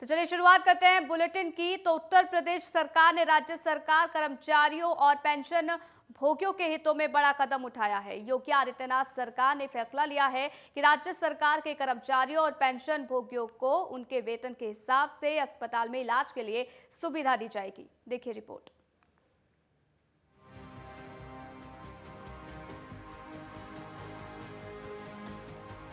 तो चलिए शुरुआत करते हैं बुलेटिन की। तो उत्तर प्रदेश सरकार ने राज्य सरकार कर्मचारियों और पेंशन भोगियों के हितों में बड़ा कदम उठाया है। योगी आदित्यनाथ सरकार ने फैसला लिया है कि राज्य सरकार के कर्मचारियों और पेंशन भोगियों को उनके वेतन के हिसाब से अस्पताल में इलाज के लिए सुविधा दी जाएगी। देखिए रिपोर्ट।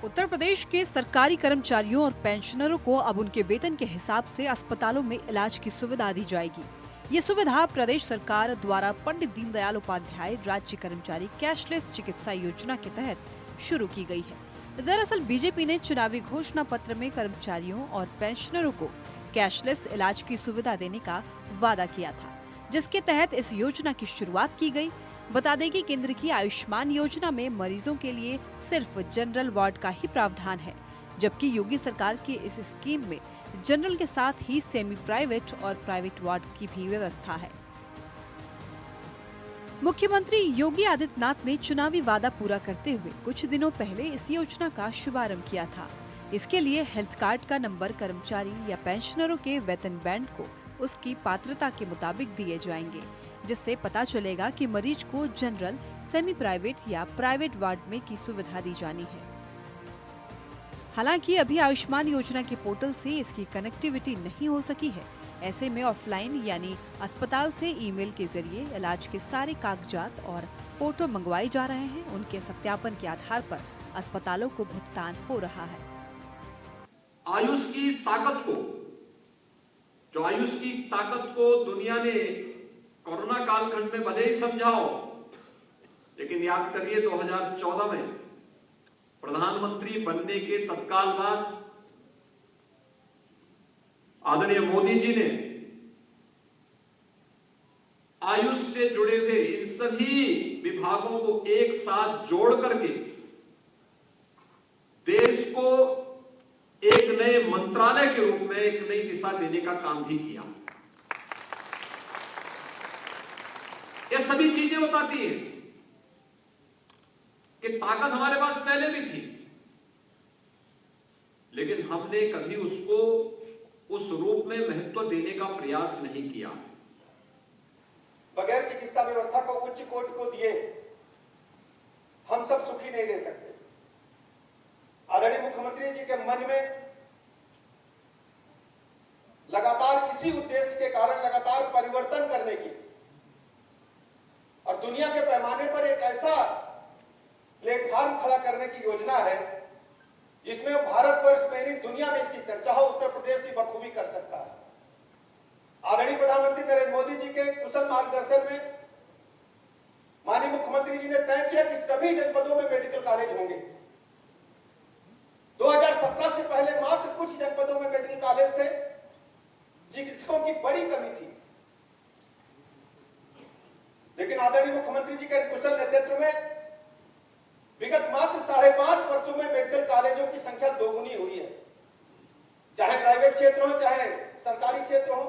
उत्तर प्रदेश के सरकारी कर्मचारियों और पेंशनरों को अब उनके वेतन के हिसाब से अस्पतालों में इलाज की सुविधा दी जाएगी। ये सुविधा प्रदेश सरकार द्वारा पंडित दीनदयाल उपाध्याय राज्य कर्मचारी कैशलेस चिकित्सा योजना के तहत शुरू की गई है। दरअसल बीजेपी ने चुनावी घोषणा पत्र में कर्मचारियों और पेंशनरों को कैशलेस इलाज की सुविधा देने का वादा किया था, जिसके तहत इस योजना की शुरुआत की गई। बता दें कि केंद्र की आयुष्मान योजना में मरीजों के लिए सिर्फ जनरल वार्ड का ही प्रावधान है, जबकि योगी सरकार की इस स्कीम में जनरल के साथ ही सेमी प्राइवेट और प्राइवेट वार्ड की भी व्यवस्था है। मुख्यमंत्री योगी आदित्यनाथ ने चुनावी वादा पूरा करते हुए कुछ दिनों पहले इस योजना का शुभारंभ किया था। इसके लिए हेल्थ कार्ड का नंबर कर्मचारी या पेंशनरों के वेतन बैंड को उसकी पात्रता के मुताबिक दिए जाएंगे, जिससे पता चलेगा कि मरीज को जनरल, सेमी प्राइवेट या प्राइवेट वार्ड में की सुविधा दी जानी है। हालांकि अभी आयुष्मान योजना के पोर्टल से इसकी कनेक्टिविटी नहीं हो सकी है। ऐसे में ऑफलाइन यानी अस्पताल से ईमेल के जरिए इलाज के सारे कागजात और फोटो मंगवाए जा रहे हैं। उनके सत्यापन के आधार पर अस्पतालों को भुगतान हो रहा है। आयुष की ताकत को दुनिया ने कोरोना कालखंड में भले ही समझाओ, लेकिन याद करिए 2014 में प्रधानमंत्री बनने के तत्काल बाद आदरणीय मोदी जी ने आयुष से जुड़े हुए इन सभी विभागों को एक साथ जोड़ करके देश को एक नए मंत्रालय के रूप में एक नई दिशा देने का काम भी किया। ये सभी चीजें बताती हैं कि ताकत हमारे पास पहले भी थी, लेकिन हमने कभी उसको उस रूप में महत्व देने का प्रयास नहीं किया। बगैर चिकित्सा व्यवस्था को उच्च कोटि को दिए हम सब सुखी नहीं रह सकते। आदरणीय मुख्यमंत्री जी के मन में लगातार इसी उद्देश्य के कारण लगातार परिवर्तन करने की और दुनिया के पैमाने पर एक ऐसा प्लेटफॉर्म खड़ा करने की योजना है जिसमें भारतवर्ष में नहीं दुनिया में इसकी चर्चा हो, उत्तर प्रदेश ही बखूबी कर सकता है। आदरणीय प्रधानमंत्री नरेंद्र मोदी जी के कुशल मार्गदर्शन में माननीय मुख्यमंत्री जी ने तय किया कि सभी जनपदों में मेडिकल कॉलेज होंगे। 2017 से पहले मात्र कुछ जनपदों में मेडिकल कॉलेज थे, चिकित्सकों की बड़ी कमी थी, लेकिन आदरणीय मुख्यमंत्री जी के कुशल नेतृत्व में विगत मात्र 5.5 वर्षों में मेडिकल कॉलेजों की संख्या दोगुनी हुई है, चाहे प्राइवेट क्षेत्र हो चाहे सरकारी क्षेत्र हो,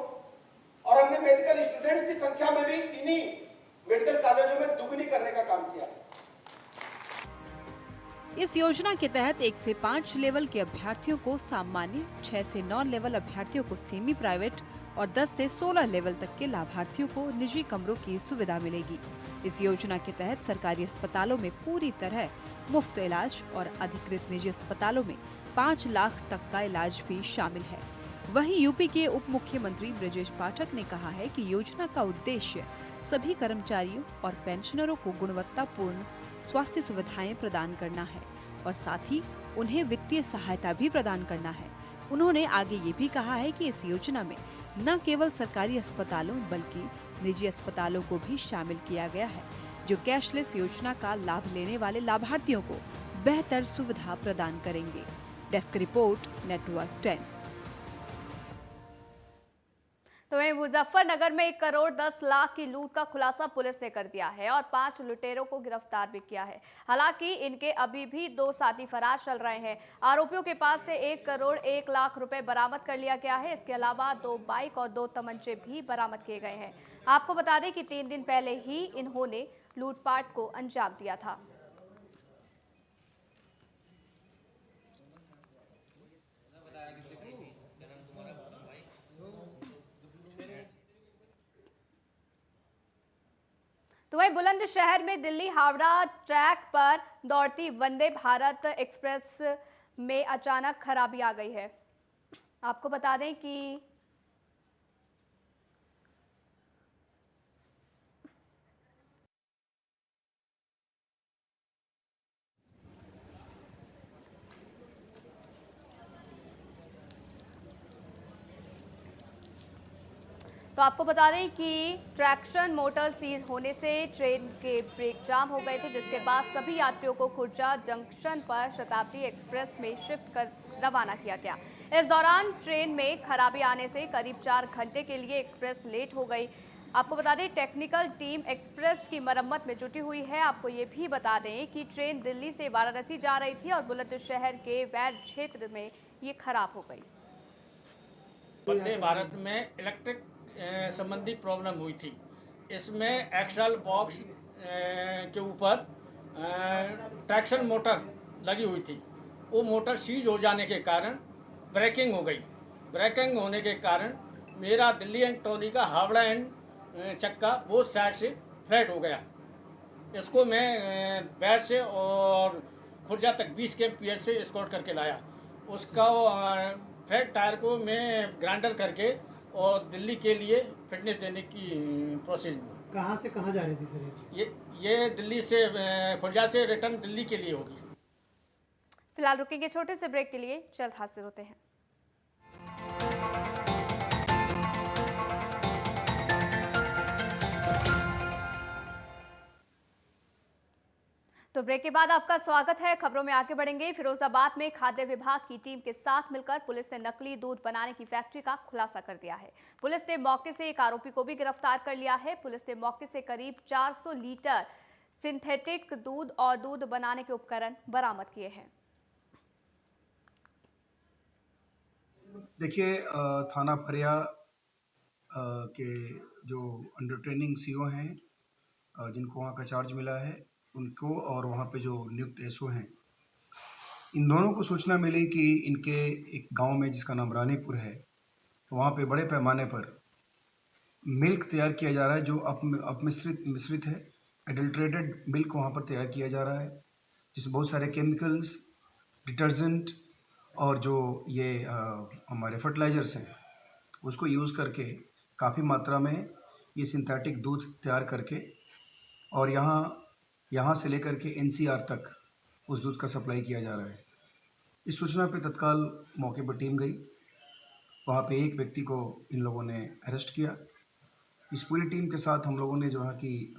और हमने मेडिकल स्टूडेंट्स की संख्या में भी इन्हीं मेडिकल कॉलेजों में दुगुनी करने का काम किया है। इस योजना के तहत 1 से 5 लेवल के अभ्यर्थियों को सामान्य, 6 से 9 लेवल अभ्यर्थियों को सेमी प्राइवेट और 10 से 16 लेवल तक के लाभार्थियों को निजी कमरों की सुविधा मिलेगी। इस योजना के तहत सरकारी अस्पतालों में पूरी तरह मुफ्त इलाज और अधिकृत निजी अस्पतालों में 5 लाख तक का इलाज भी शामिल है। वहीं यूपी के उप मुख्यमंत्री ब्रजेश पाठक ने कहा है कि योजना का उद्देश्य सभी कर्मचारियों और पेंशनरों को गुणवत्तापूर्ण स्वास्थ्य सुविधाएं प्रदान करना है और साथ ही उन्हें वित्तीय सहायता भी प्रदान करना है। उन्होंने आगे ये भी कहा है कि इस योजना में न केवल सरकारी अस्पतालों बल्कि निजी अस्पतालों को भी शामिल किया गया है, जो कैशलेस योजना का लाभ लेने वाले लाभार्थियों को बेहतर सुविधा प्रदान करेंगे। Desk report, network 10। तो वहीं मुजफ्फरनगर में 1 करोड़ 10 लाख की लूट का खुलासा पुलिस ने कर दिया है और 5 लुटेरों को गिरफ्तार भी किया है। हालांकि इनके अभी भी 2 साथी फरार चल रहे हैं। आरोपियों के पास से 1 करोड़ 1 लाख रुपए बरामद कर लिया गया है। इसके अलावा 2 बाइक और 2 तमंचे भी बरामद किए गए हैं। आपको बता दें कि 3 दिन पहले ही इन्होंने लूटपाट को अंजाम दिया था। वहीं बुलंदशहर में दिल्ली हावड़ा ट्रैक पर दौड़ती वंदे भारत एक्सप्रेस में अचानक खराबी आ गई है। आपको बता दें कि ट्रैक्शन मोटर सीज होने से ट्रेन के ब्रेक जाम हो गए थे, जिसके बाद सभी यात्रियों को खुर्जा जंक्शन पर शताब्दी एक्सप्रेस में शिफ्ट कर रवाना किया गया। इस दौरान ट्रेन में खराबी आने से करीब 4 घंटे के लिए एक्सप्रेस लेट हो गई। आपको बता दें टेक्निकल टीम एक्सप्रेस की मरम्मत में जुटी हुई है। आपको ये भी बता दें कि ट्रेन दिल्ली से वाराणसी जा रही थी और बुलंदशहर के वैद क्षेत्र में ये खराब हो गई। वंदे भारत में इलेक्ट्रिक संबंधी प्रॉब्लम हुई थी। इसमें एक्सल बॉक्स के ऊपर ट्रैक्शन मोटर लगी हुई थी। वो मोटर सीज हो जाने के कारण ब्रेकिंग हो गई। ब्रेकिंग होने के कारण मेरा दिल्ली एंड टोली का हावड़ा एंड चक्का वो साइड से फ्लैट हो गया। इसको मैं बैर से और खुर्जा तक 20 kmph से स्कॉट करके लाया। उसका फ्लैट टायर को मैं ग्राइंडर करके और दिल्ली के लिए फिटनेस देने की प्रोसेस में। कहाँ से कहाँ जा रही थी सर? ये दिल्ली से खुर्जा से रिटर्न दिल्ली के लिए होगी। फिलहाल रुकेंगे छोटे से ब्रेक के लिए, जल्द हाजिर होते हैं। तो ब्रेक के बाद आपका स्वागत है। खबरों में आगे बढ़ेंगे। फिरोजाबाद में खाद्य विभाग की टीम के साथ मिलकर पुलिस ने नकली दूध बनाने की फैक्ट्री का खुलासा कर दिया है। पुलिस ने मौके से एक आरोपी को भी गिरफ्तार कर लिया है। पुलिस ने मौके से करीब 400 लीटर सिंथेटिक दूध और दूध बनाने के उपकरण बरामद किए हैं। देखिए, थाना फरिया के जो अंडर ट्रेनिंग सीओ हैं, जिनको वहाँ का चार्ज मिला है, उनको और वहाँ पे जो नियुक्त एसओ हैं, इन दोनों को सूचना मिली कि इनके एक गांव में जिसका नाम रानीपुर है, वहाँ पे बड़े पैमाने पर मिल्क तैयार किया जा रहा है जो मिश्रित है। एडल्ट्रेटेड मिल्क वहाँ पर तैयार किया जा रहा है, जिसमें बहुत सारे केमिकल्स, डिटर्जेंट और जो ये हमारे फर्टिलाइजर्स हैं उसको यूज़ करके काफ़ी मात्रा में ये सिंथेटिक दूध तैयार करके और यहाँ से लेकर के एनसीआर तक उस दूध का सप्लाई किया जा रहा है। इस सूचना पे तत्काल मौके पर टीम गई। वहाँ पे एक व्यक्ति को इन लोगों ने अरेस्ट किया। इस पूरी टीम के साथ हम लोगों ने जो है कि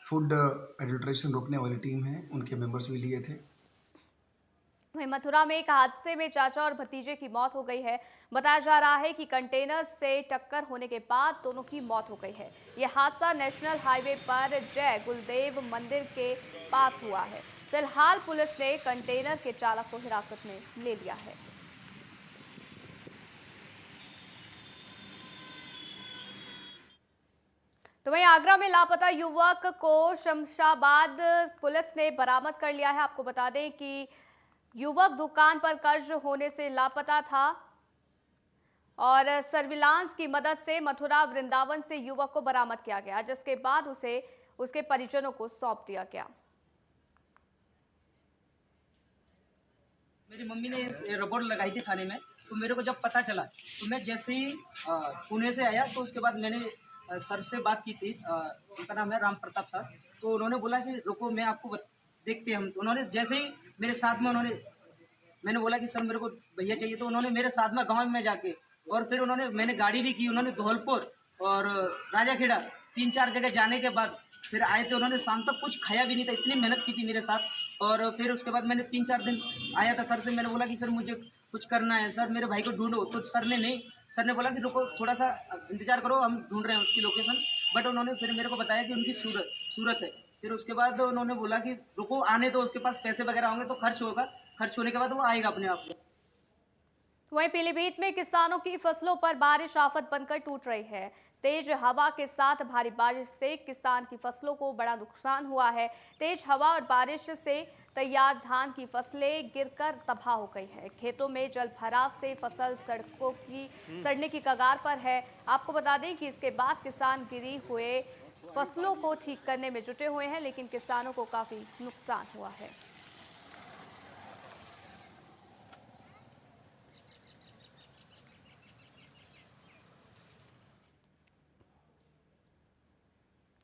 फूड एडल्ट्रेशन रोकने वाली टीम है, उनके मेंबर्स भी लिए थे। वहीं मथुरा में एक हादसे में चाचा और भतीजे की मौत हो गई है। बताया जा रहा है कि कंटेनर से टक्कर होने के बाद दोनों की मौत हो गई है। यह हादसा नेशनल हाईवे पर जय गुलदेव मंदिर के पास हुआ है। फिलहाल पुलिस ने कंटेनर के चालक को हिरासत में ले लिया है। तो वहीं आगरा में लापता युवक को शमशाबाद पुलिस ने बरामद कर लिया है। आपको बता दें कि युवक दुकान पर कर्ज होने से लापता था और सर्विलांस की मदद से मथुरा वृंदावन से युवक को बरामद किया गया, जिसके बाद उसे उसके परिजनों को सौंप दिया गया। मेरी मम्मी ने रिपोर्ट लगाई थी थाने में, तो मेरे को जब पता चला तो मैं जैसे ही पुणे से आया तो उसके बाद मैंने सर से बात की थी। उनका नाम है राम प्रताप सर। तो उन्होंने बोला कि रुको मैं आपको देखते हैं हम। तो उन्होंने जैसे ही मेरे साथ में मैंने बोला कि सर मेरे को भैया चाहिए, तो उन्होंने मेरे साथ में गांव में जाके और फिर मैंने गाड़ी भी की। उन्होंने धौलपुर और राजाखेड़ा 3-4 जगह जाने के बाद फिर आए थे। उन्होंने शाम तक कुछ खाया भी नहीं था, इतनी मेहनत की थी मेरे साथ। और फिर उसके बाद मैंने 3-4 दिन आया था सर से। मैंने बोला कि सर मुझे कुछ करना है, सर मेरे भाई को ढूंढो। तो सर ने बोला कि रुको थोड़ा सा इंतजार करो, हम ढूंढ रहे हैं उसकी लोकेशन। बट उन्होंने फिर मेरे को बताया कि उनकी सूरत है। फिर उसके बाद उन्होंने बोला कि रुको आने दो, उसके पास पैसे वगैरह होंगे तो खर्च होगा, खर्च होने के बाद वो आएगा अपने आप। वहीं पीलीभीत में किसानों की फसलों पर बारिश आफत बनकर टूट रही है। तेज हवा के साथ भारी बारिश से किसान की फसलों को बड़ा नुकसान हुआ है। तेज हवा और बारिश से तैयार धान की फसलें गिरकर तबाह हो गई है। खेतों में जल भराव से फसल सड़ने की कगार पर है। आपको बता दें कि इसके बाद किसान गिरी हुए फसलों को ठीक करने में जुटे हुए हैं, लेकिन किसानों को काफी नुकसान हुआ है।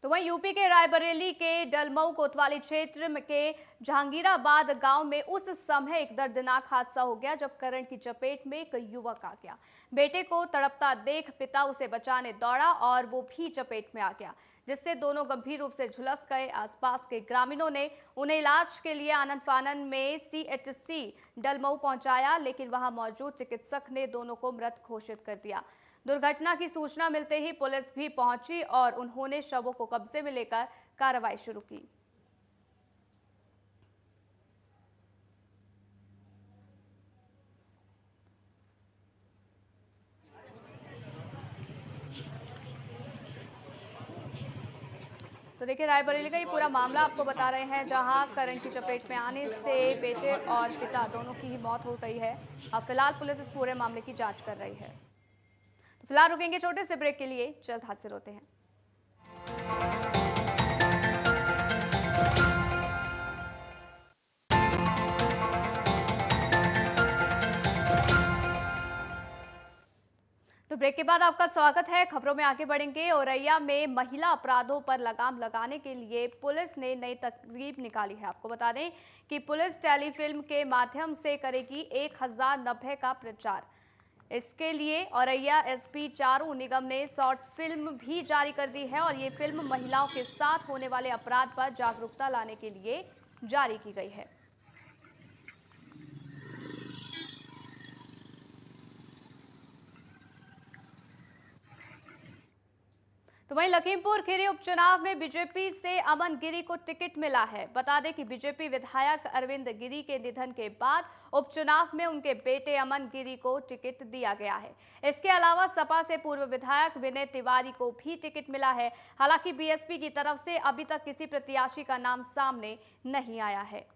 तो वहीं यूपी के रायबरेली के डलमऊ कोतवाली क्षेत्र के जहांगीराबाद गांव में उस समय एक दर्दनाक हादसा हो गया जब करंट की चपेट में एक युवक आ गया। बेटे को तड़पता देख पिता उसे बचाने दौड़ा और वो भी चपेट में आ गया, जिससे दोनों गंभीर रूप से झुलस गए। आसपास के ग्रामीणों ने उन्हें इलाज के लिए आनन फानन में CHC डलमऊ पहुंचाया, लेकिन वहां मौजूद चिकित्सक ने दोनों को मृत घोषित कर दिया। दुर्घटना की सूचना मिलते ही पुलिस भी पहुंची और उन्होंने शवों को कब्जे में लेकर कार्रवाई शुरू की। तो देखिए, रायबरेली का ये पूरा मामला आपको बता रहे हैं, जहां करंट की चपेट में आने से बेटे और पिता दोनों की ही मौत हो गई है। अब फिलहाल पुलिस इस पूरे मामले की जांच कर रही है। तो फिलहाल रुकेंगे छोटे से ब्रेक के लिए, जल्द हाजिर होते हैं। तो ब्रेक के बाद आपका स्वागत है। खबरों में आगे बढ़ेंगे। औरैया में महिला अपराधों पर लगाम लगाने के लिए पुलिस ने नई तरकीब निकाली है। आपको बता दें कि पुलिस टेलीफिल्म के माध्यम से करेगी 1090 का प्रचार। इसके लिए औरैया SP चारू निगम ने शॉर्ट फिल्म भी जारी कर दी है और ये फिल्म महिलाओं के साथ होने वाले अपराध पर जागरूकता लाने के लिए जारी की गई है। तो वहीं लखीमपुर खीरी उपचुनाव में बीजेपी से अमन गिरी को टिकट मिला है। बता दें कि बीजेपी विधायक अरविंद गिरी के निधन के बाद उपचुनाव में उनके बेटे अमन गिरी को टिकट दिया गया है। इसके अलावा सपा से पूर्व विधायक विनय तिवारी को भी टिकट मिला है। हालांकि BSP की तरफ से अभी तक किसी प्रत्याशी का नाम सामने नहीं आया है।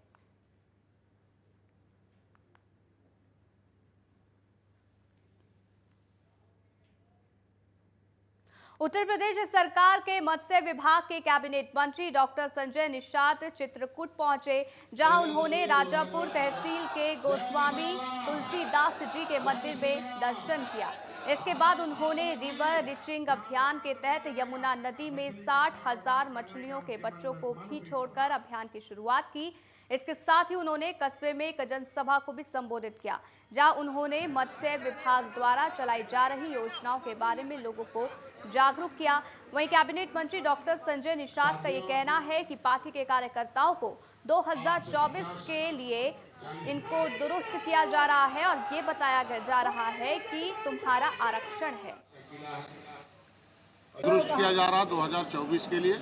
उत्तर प्रदेश सरकार के मत्स्य विभाग के कैबिनेट मंत्री डॉक्टर संजय निषाद चित्रकूट पहुंचे, जहां उन्होंने राजापुर तहसील के गोस्वामी तुलसीदास जी के मंदिर में दर्शन किया। इसके बाद उन्होंने रिवर रिचिंग अभियान के तहत यमुना नदी में 60,000 मछलियों के बच्चों को भी छोड़कर अभियान की शुरुआत की। इसके साथ ही उन्होंने कस्बे में एक जनसभा को भी संबोधित किया, जहां उन्होंने मत्स्य विभाग द्वारा चलाई जा रही योजनाओं के बारे में लोगों को जागरूक किया। वहीं कैबिनेट मंत्री डॉक्टर संजय निषाद का ये कहना है कि पार्टी के कार्यकर्ताओं को 2024 के लिए इनको दुरुस्त किया जा रहा है और ये बताया जा रहा है कि तुम्हारा आरक्षण है। दुरुस्त किया जा रहा 2024 के लिए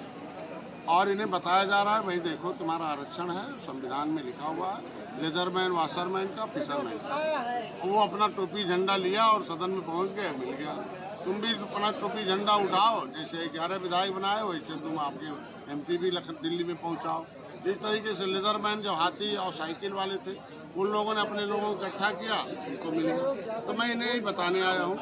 और इन्हें बताया जा रहा है भाई देखो तुम्हारा आरक्षण है, संविधान में लिखा हुआ है, लेदरमैन वाशरमैन का, फिशरमैन का। वो अपना टोपी झंडा लिया और सदन में पहुंच गए, मिल गया। तुम भी अपना टोपी झंडा उठाओ, जैसे 11 विधायक बनाए वैसे तुम आपके MP भी दिल्ली में पहुंचाओ। जिस तरीके से लेदरमैन जो हाथी और साइकिल वाले थे उन लोगों ने अपने लोगों को इकट्ठा किया, उनको मिल गया। तो मैं इन्हें ही बताने आया हूँ।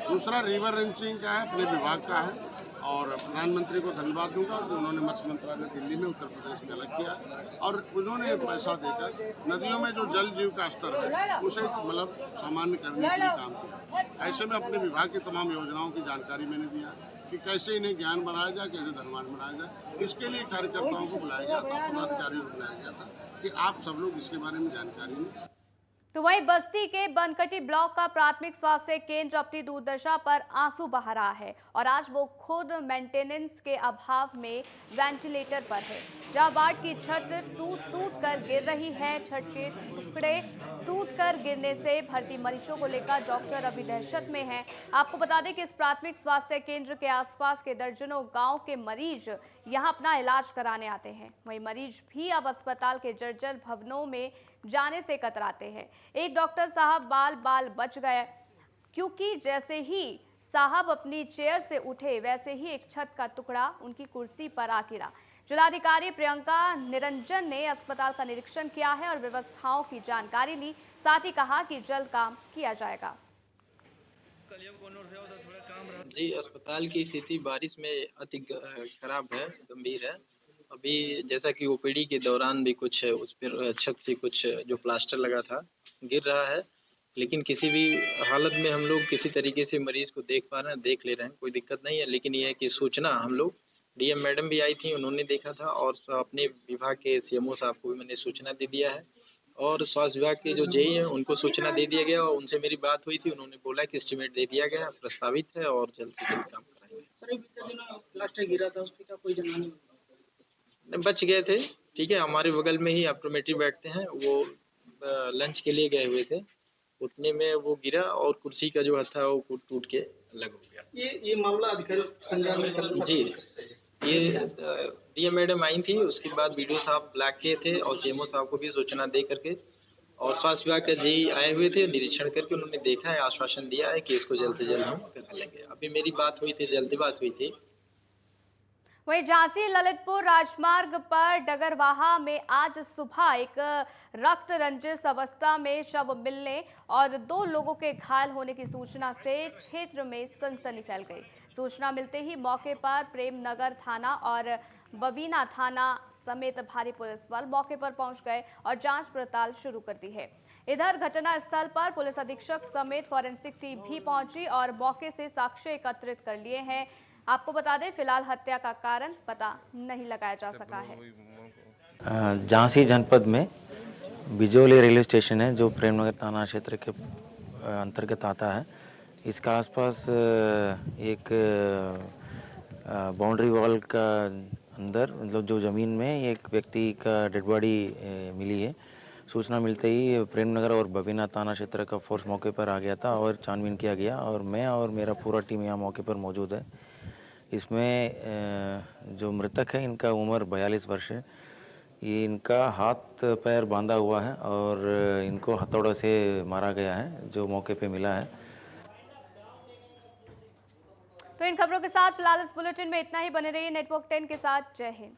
दूसरा रिवर रेंचिंग का है, अपने विभाग का है और प्रधानमंत्री को धन्यवाद दूंगा कि उन्होंने मत्स्य मंत्रालय दिल्ली में उत्तर प्रदेश में अलग किया और उन्होंने पैसा देकर नदियों में जो जल जीव का स्तर है उसे मतलब सामान्य करने के लिए काम किया। ऐसे में अपने विभाग की तमाम योजनाओं की जानकारी मैंने दिया कि कैसे इन्हें ज्ञान बनाया जाए, कैसे धर्मान बनाया जाए। इसके लिए कार्यकर्ताओं को बुलाया गया था, पदाधिकारियों को बुलाया गया था कि आप सब लोग इसके बारे में जानकारी लें। तो वहीं बस्ती के बनकटी ब्लॉक का प्राथमिक स्वास्थ्य केंद्र अपनी दुर्दशा पर आंसू बहा रहा है और आज वो खुद मेंटेनेंस के अभाव में वेंटिलेटर पर है, जहां वार्ड की छत टूट कर गिर रही है। छत के टुकड़े टूट कर गिरने से भर्ती मरीजों को लेकर डॉक्टर अभी दहशत में हैं। आपको बता दें कि इस प्राथमिक स्वास्थ्य केंद्र के आसपास के दर्जनों गांव के मरीज यहां अपना इलाज कराने आते हैं। वहीं मरीज भी अब अस्पताल के जर्जर भवनों में जाने से कतराते हैं। एक डॉक्टर साहब बाल बच गए, क्योंकि जैसे ही साहब अपनी चेयर से उठे वैसे ही एक छत का टुकड़ा उनकी कुर्सी पर आ गिरा। जिलाधिकारी प्रियंका निरंजन ने अस्पताल का निरीक्षण किया है और व्यवस्थाओं की जानकारी ली, साथ ही कहा कि जल्द काम किया जाएगा। जी, अस्पताल की स्थिति बारिश में अति खराब है, गंभीर है। अभी जैसा कि ओपीडी के दौरान भी कुछ उस पर छत से कुछ जो प्लास्टर लगा था, गिर रहा है। लेकिन किसी भी हालत में हम लोग किसी तरीके से मरीज़ को देख पा रहे हैं, देख ले रहे हैं, कोई दिक्कत नहीं है। लेकिन ये है कि सूचना हम लोग डीएम मैडम भी आई थी, उन्होंने देखा था और अपने विभाग के सीएमओ साहब को भी मैंने सूचना दे दिया है। और स्वास्थ्य विभाग के जो जेई हैं उनको सूचना दे दिया गया और उनसे मेरी बात हुई थी। उन्होंने बोला कि एस्टीमेट दे दिया गया, प्रस्तावित है और जल्द से जल्द काम कराएंगे। सर एक प्लास्टर गिरा था उसका कोई जाना नहीं, बच गए थे, ठीक है। हमारे बगल में ही ऑप्टोमेट्री बैठते हैं, वो लंच के लिए गए हुए थे, उतने में वो गिरा और कुर्सी का जो था वो टूट के अलग हो गया। ये मामला अधिकारी संज्ञान में कर जी, ये डीएम मैडम आई थी, उसके बाद बीडीओ साहब ब्लॉक के थे और सीएमओ साहब को भी सूचना दे करके और स्वास्थ्य विभाग के जेई आए हुए थे, निरीक्षण करके उन्होंने देखा है, आश्वासन दिया है कि इसको जल्द से जल्द हम करा लेंगे। अभी मेरी बात हुई थी, जल्दी बात हुई थी। वहीं झांसी ललितपुर राजमार्ग पर डगरवाहा में आज सुबह एक रक्त रंजित अवस्था में शव मिलने और 2 लोगों के घायल होने की सूचना से क्षेत्र में सनसनी फैल गई। सूचना मिलते ही मौके पर प्रेमनगर थाना और बबीना थाना समेत भारी पुलिस बल मौके पर पहुंच गए और जांच पड़ताल शुरू कर दी है। इधर घटनास्थल पर पुलिस अधीक्षक समेत फॉरेंसिक टीम भी पहुंची और मौके से साक्ष्य एकत्रित कर लिए हैं। आपको बता दें, फिलहाल हत्या का कारण पता नहीं लगाया जा सका है। झांसी जनपद में बिजोली रेलवे स्टेशन है जो प्रेमनगर थाना क्षेत्र के अंतर्गत आता है। इसका आसपास एक बाउंड्री वॉल का अंदर मतलब जो ज़मीन में एक व्यक्ति का डेड बॉडी मिली है। सूचना मिलते ही प्रेमनगर और बबीना थाना क्षेत्र का फोर्स मौके पर आ गया था और छानबीन किया गया और मैं और मेरा पूरा टीम यहाँ मौके पर मौजूद है। इसमें जो मृतक है इनका उम्र 42 वर्ष है। ये इनका हाथ पैर बांधा हुआ है और इनको हथौड़े से मारा गया है जो मौके पे मिला है। तो इन खबरों के साथ फिलहाल इस बुलेटिन में इतना ही। बने रहिए नेटवर्क 10 के साथ। जय हिंद।